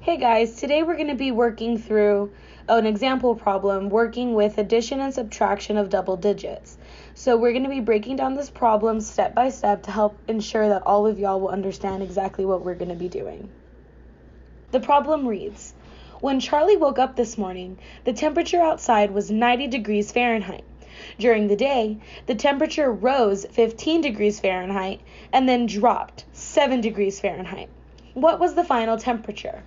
Hey guys, today we're going to be working through an example problem working with addition and subtraction of double digits. So we're going to be breaking down this problem step by step to help ensure that all of y'all will understand exactly what we're going to be doing. The problem reads, when Charlie woke up this morning, the temperature outside was 90 degrees Fahrenheit. During the day, the temperature rose 15 degrees Fahrenheit and then dropped 7 degrees Fahrenheit. What was the final temperature?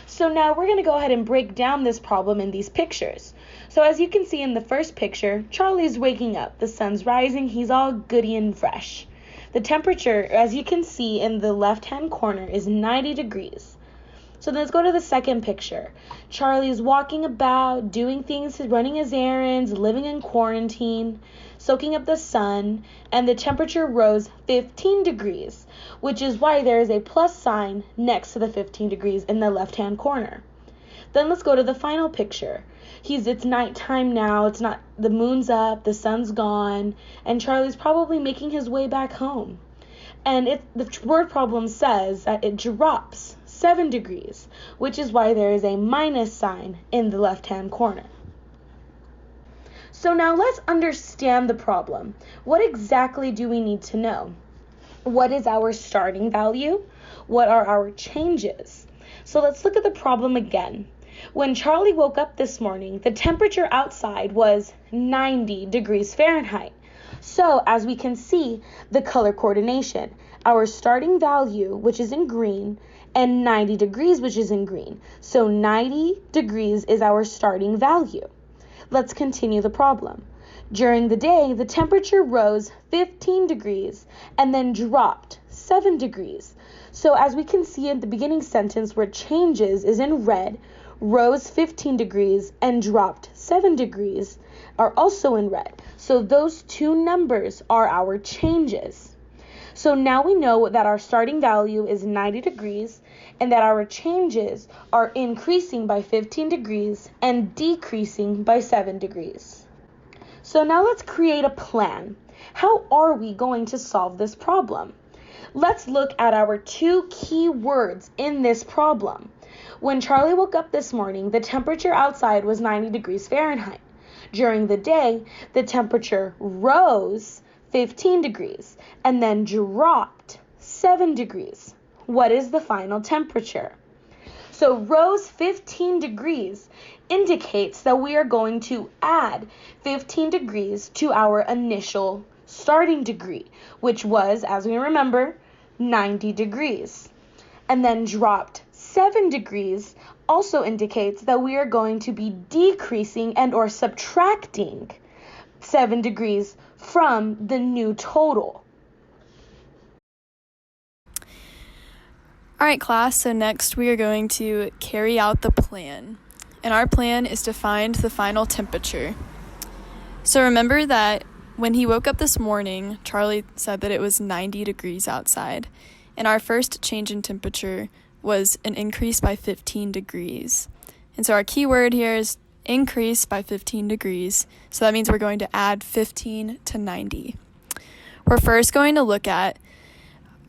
So now we're going to go ahead and break down this problem in these pictures. So as you can see in the first picture, Charlie's waking up. The sun's rising. He's all goody and fresh. The temperature, as you can see in the left-hand corner, is 90 degrees. So let's go to the second picture. Charlie's walking about, doing things, running his errands, living in quarantine, soaking up the sun, and the temperature rose 15 degrees, which is why there is a plus sign next to the 15 degrees in the left-hand corner. Then let's go to the final picture. It's nighttime now, the moon's up, the sun's gone, and Charlie's probably making his way back home. And the word problem says that it drops 7 degrees, which is why there is a minus sign in the left-hand corner. So now let's understand the problem. What exactly do we need to know? What is our starting value? What are our changes? So let's look at the problem again. When Charlie woke up this morning, the temperature outside was 90 degrees Fahrenheit. So as we can see, the color coordination, our starting value, which is in green, and 90 degrees, which is in green. So 90 degrees is our starting value. Let's continue the problem. During the day, the temperature rose 15 degrees and then dropped 7 degrees. So as we can see in the beginning sentence where changes is in red, rose 15 degrees and dropped 7 degrees are also in red. So those two numbers are our changes. So now we know that our starting value is 90 degrees and that our changes are increasing by 15 degrees and decreasing by 7 degrees. So now let's create a plan. How are we going to solve this problem? Let's look at our two key words in this problem. When Charlie woke up this morning, the temperature outside was 90 degrees Fahrenheit. During the day, the temperature rose 15 degrees and then dropped 7 degrees. What is the final temperature? So rose 15 degrees indicates that we are going to add 15 degrees to our initial starting degree, which was, as we remember, 90 degrees. And then dropped 7 degrees also indicates that we are going to be decreasing and or subtracting 7 degrees from the new total. All right, class, so next we are going to carry out the plan. And our plan is to find the final temperature. So remember that when he woke up this morning, Charlie said that it was 90 degrees outside. And our first change in temperature was an increase by 15 degrees. And so our key word here is increase by 15 degrees. So that means we're going to add 15 to 90. We're first going to look at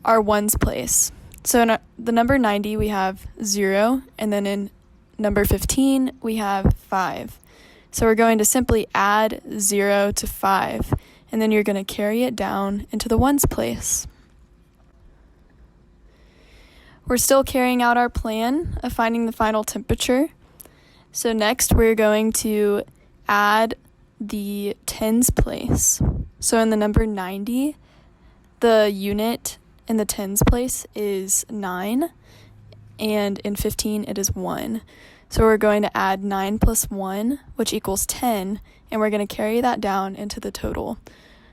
our ones place. So in the number 90, we have 0, and then in number 15, we have 5. So we're going to simply add 0 to 5, and then you're going to carry it down into the ones place. We're still carrying out our plan of finding the final temperature. So next, we're going to add the tens place. So in the number 90, the unit in the tens place is 9, and in 15 it is 1. So we're going to add 9 plus 1, which equals 10, and we're going to carry that down into the total.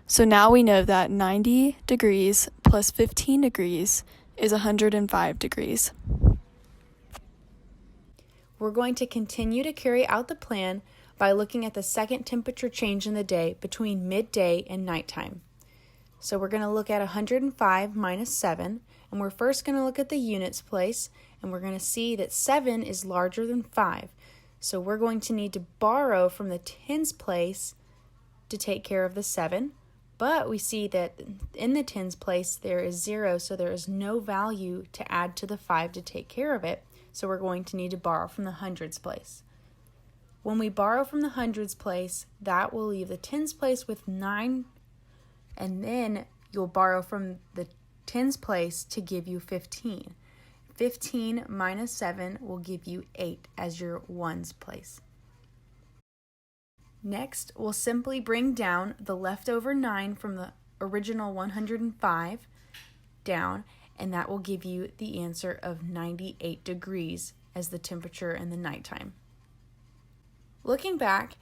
So now we know that 90 degrees plus 15 degrees is 105 degrees. We're going to continue to carry out the plan by looking at the second temperature change in the day between midday and nighttime. So we're going to look at 105 minus 7, and we're first going to look at the units place, and we're going to see that 7 is larger than 5. So we're going to need to borrow from the tens place to take care of the 7, but we see that in the tens place there is 0, so there is no value to add to the 5 to take care of it. so we're going to need to borrow from the hundreds place. When we borrow from the hundreds place, that will leave the tens place with 9, and then you'll borrow from the tens place to give you 15. 15 minus 7 will give you 8 as your ones place. Next, we'll simply bring down the leftover 9 from the original 105 down, and that will give you the answer of 98 degrees as the temperature in the nighttime. Looking back,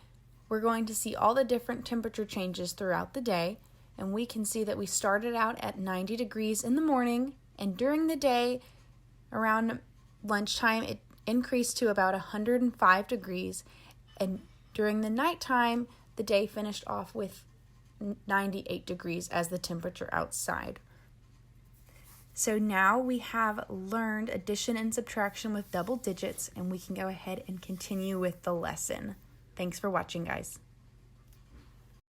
we're going to see all the different temperature changes throughout the day, and we can see that we started out at 90 degrees in the morning, and during the day, around lunchtime, it increased to about 105 degrees, and during the nighttime, the day finished off with 98 degrees as the temperature outside. So now we have learned addition and subtraction with double digits, and we can go ahead and continue with the lesson. Thanks for watching, guys.